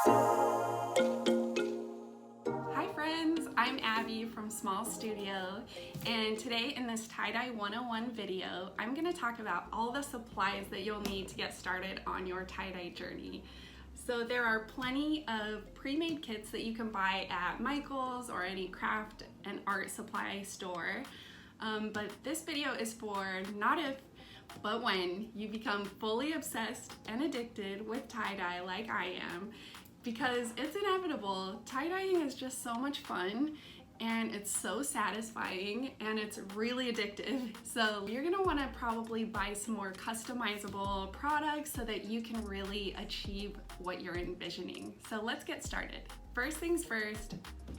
Hi friends, I'm Abby from Small Studio, and today in this Tie-Dye 101 video, I'm going to talk about all the supplies that you'll need to get started on your tie-dye journey. So there are plenty of pre-made kits that you can buy at Michael's or any craft and art supply store, but this video is for not if, but when you become fully obsessed and addicted with tie-dye like I am, because it's inevitable. Tie-dyeing is just so much fun and it's so satisfying and it's really addictive. So you're gonna wanna probably buy some more customizable products so that you can really achieve what you're envisioning. So let's get started. First things first,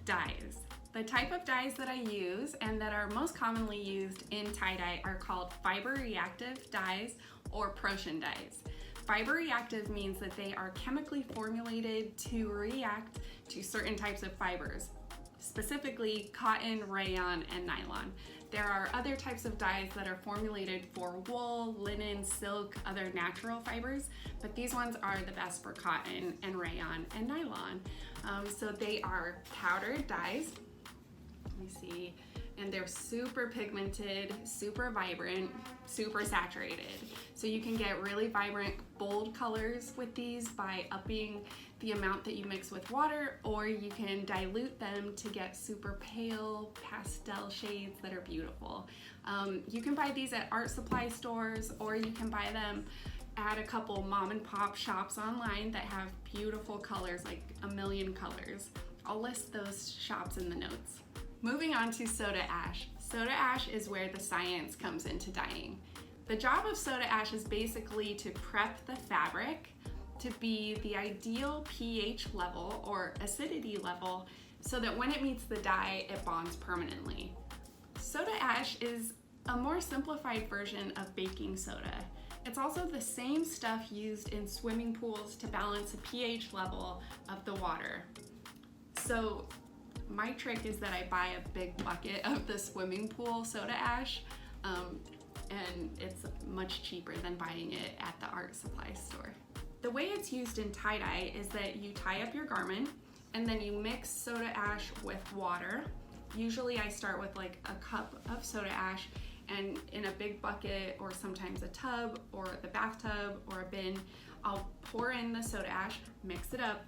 dyes. The type of dyes that I use and that are most commonly used in tie-dye are called fiber reactive dyes or Procion dyes. Fiber reactive means that they are chemically formulated to react to certain types of fibers, specifically cotton, rayon, and nylon. There are other types of dyes that are formulated for wool, linen, silk, other natural fibers, but these ones are the best for cotton and rayon and nylon. So they are powdered dyes. Let me see. And they're super pigmented, super vibrant, super saturated. So you can get really vibrant, bold colors with these by upping the amount that you mix with water, or you can dilute them to get super pale pastel shades that are beautiful. You can buy these at art supply stores, or you can buy them at a couple mom and pop shops online that have beautiful colors, like a million colors. I'll list those shops in the notes. Moving on to soda ash. Soda ash is where the science comes into dyeing. The job of soda ash is basically to prep the fabric to be the ideal pH level or acidity level so that when it meets the dye, it bonds permanently. Soda ash is a more simplified version of baking soda. It's also the same stuff used in swimming pools to balance the pH level of the water. So my trick is that I buy a big bucket of the swimming pool soda ash, and it's much cheaper than buying it at the art supply store. The way it's used in tie-dye is that you tie up your garment and then you mix soda ash with water. Usually I start with like a cup of soda ash, and in a big bucket or sometimes a tub or the bathtub or a bin, I'll pour in the soda ash, mix it up,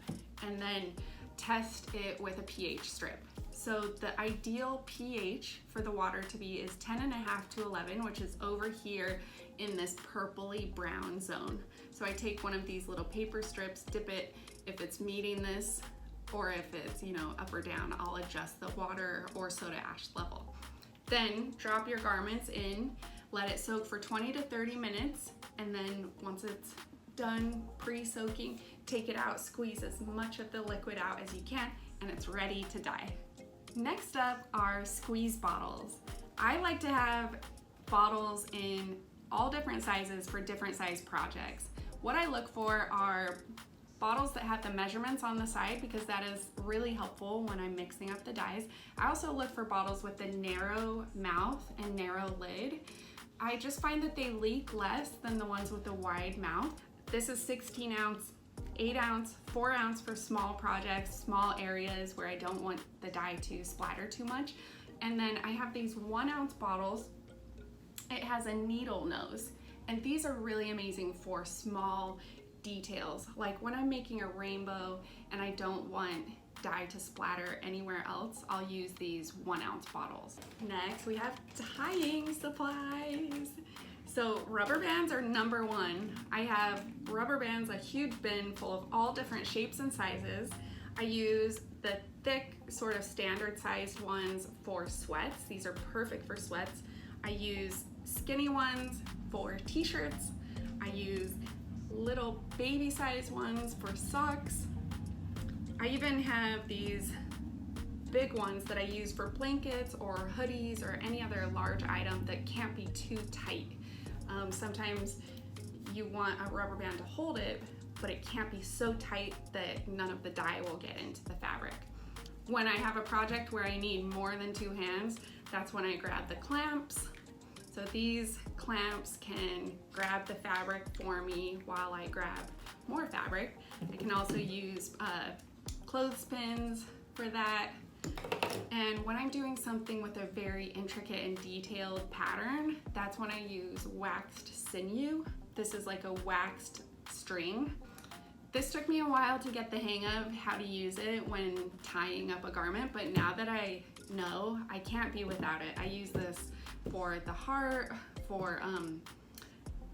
and then test it with a pH strip. So the ideal pH for the water to be is 10.5 to 11, which is over here in this purpley brown zone. So I take one of these little paper strips, dip it. If it's meeting this, or if it's, up or down, I'll adjust the water or soda ash level. Then drop your garments in, let it soak for 20 to 30 minutes, and then once it's done pre-soaking, take it out, squeeze as much of the liquid out as you can, and it's ready to dye. Next up are squeeze bottles. I like to have bottles in all different sizes for different size projects. What I look for are bottles that have the measurements on the side, because that is really helpful when I'm mixing up the dyes. I also look for bottles with a narrow mouth and narrow lid. I just find that they leak less than the ones with the wide mouth. This is 16 ounce, 8 ounce, 4 ounce for small projects, small areas where I don't want the dye to splatter too much. And then I have these 1 ounce bottles. It has a needle nose, and these are really amazing for small details. Like when I'm making a rainbow and I don't want dye to splatter anywhere else, I'll use these 1 ounce bottles. Next, we have dyeing supplies. So rubber bands are number one. I have rubber bands, a huge bin full of all different shapes and sizes. I use the thick, sort of standard sized ones for sweats. These are perfect for sweats. I use skinny ones for t-shirts. I use little baby sized ones for socks. I even have these big ones that I use for blankets or hoodies or any other large item that can't be too tight. Sometimes you want a rubber band to hold it, but it can't be so tight that none of the dye will get into the fabric. When I have a project where I need more than 2 hands, that's when I grab the clamps. So these clamps can grab the fabric for me while I grab more fabric. I can also use clothespins for that. And when I'm doing something with a very intricate and detailed pattern, that's when I use waxed sinew. This is like a waxed string. This took me a while to get the hang of how to use it when tying up a garment, but now that I know, I can't be without it. I use this for the heart, for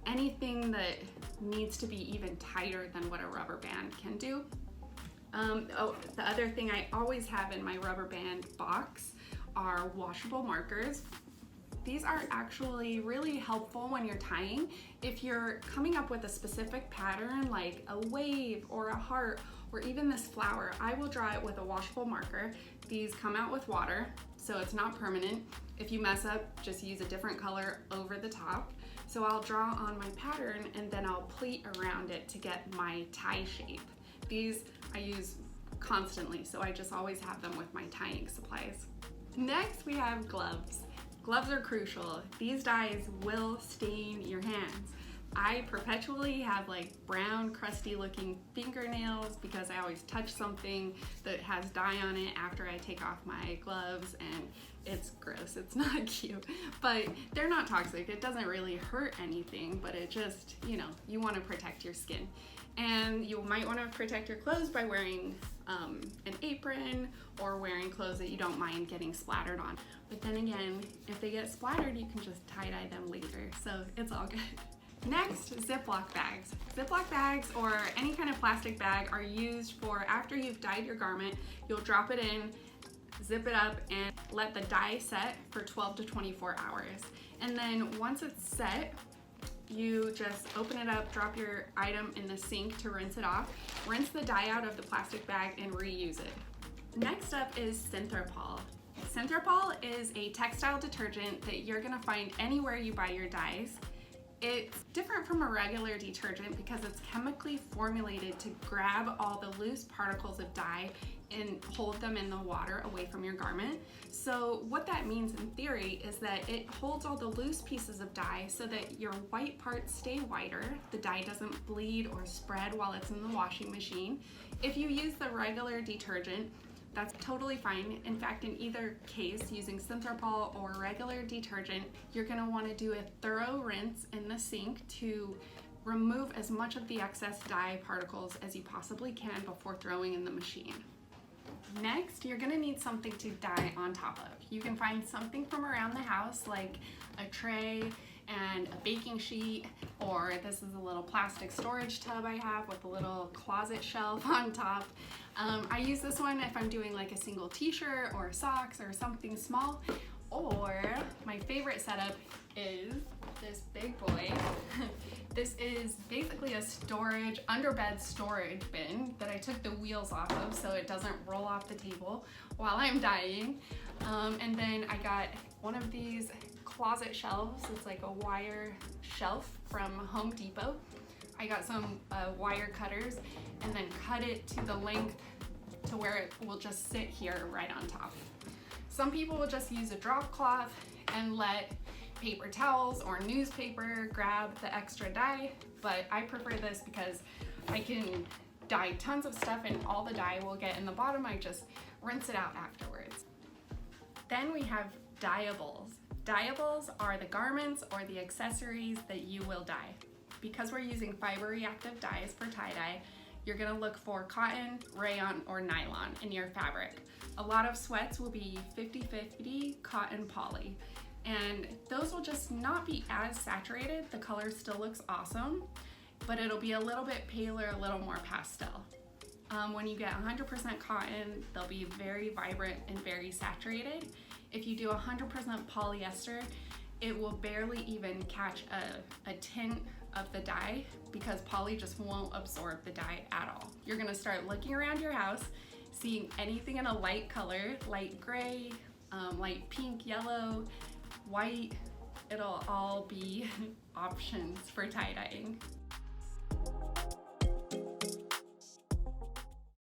anything that needs to be even tighter than what a rubber band can do. Oh, the other thing I always have in my rubber band box are washable markers. These are actually really helpful when you're tying. If you're coming up with a specific pattern like a wave or a heart or even this flower, I will draw it with a washable marker. These come out with water, so it's not permanent. If you mess up, just use a different color over the top. So I'll draw on my pattern and then I'll pleat around it to get my tie shape. These I use constantly, so I just always have them with my tying supplies. Next, we have gloves. Gloves are crucial. These dyes will stain your hands. I perpetually have like brown, crusty looking fingernails because I always touch something that has dye on it after I take off my gloves, and it's gross. It's not cute, but they're not toxic. It doesn't really hurt anything, but it just, you know, you want to protect your skin. And you might want to protect your clothes by wearing an apron or wearing clothes that you don't mind getting splattered on. But then again, if they get splattered, you can just tie-dye them later, so it's all good. Next, Ziploc bags. Ziploc bags or any kind of plastic bag are used for after you've dyed your garment, you'll drop it in, zip it up, and let the dye set for 12 to 24 hours. And then once it's set, you just open it up, drop your item in the sink to rinse it off, rinse the dye out of the plastic bag, and reuse it. Next up is Synthropal. Synthropol is a textile detergent that you're gonna find anywhere you buy your dyes. It's different from a regular detergent because it's chemically formulated to grab all the loose particles of dye and hold them in the water away from your garment. So what that means in theory is that it holds all the loose pieces of dye so that your white parts stay whiter, the dye doesn't bleed or spread while it's in the washing machine. If you use the regular detergent, that's totally fine. In fact, in either case, using Synthropol or regular detergent, you're gonna wanna do a thorough rinse in the sink to remove as much of the excess dye particles as you possibly can before throwing in the machine. Next, you're gonna need something to dye on top of. You can find something from around the house like a tray and a baking sheet, or this is a little plastic storage tub I have with a little closet shelf on top. I use this one if I'm doing like a single t-shirt or socks or something small, or my favorite setup is this big boy. This is basically a storage, underbed storage bin that I took the wheels off of so it doesn't roll off the table while I'm dyeing. And then I got one of these closet shelves. It's like a wire shelf from Home Depot. I got some wire cutters and then cut it to the length to where it will just sit here right on top. Some people will just use a drop cloth and let paper towels or newspaper grab the extra dye, but I prefer this because I can dye tons of stuff and all the dye will get in the bottom. I just rinse it out afterwards. Then we have Diablos. Diablos are the garments or the accessories that you will dye. Because we're using fiber reactive dyes for tie-dye, you're gonna look for cotton, rayon, or nylon in your fabric. A lot of sweats will be 50-50 cotton poly, and those will just not be as saturated. The color still looks awesome, but it'll be a little bit paler, a little more pastel. When you get 100% cotton, they'll be very vibrant and very saturated. If you do 100% polyester, it will barely even catch a tint of the dye because poly just won't absorb the dye at all. You're gonna start looking around your house, seeing anything in a light color, light gray, light pink, yellow, white. It'll all be options for tie-dyeing.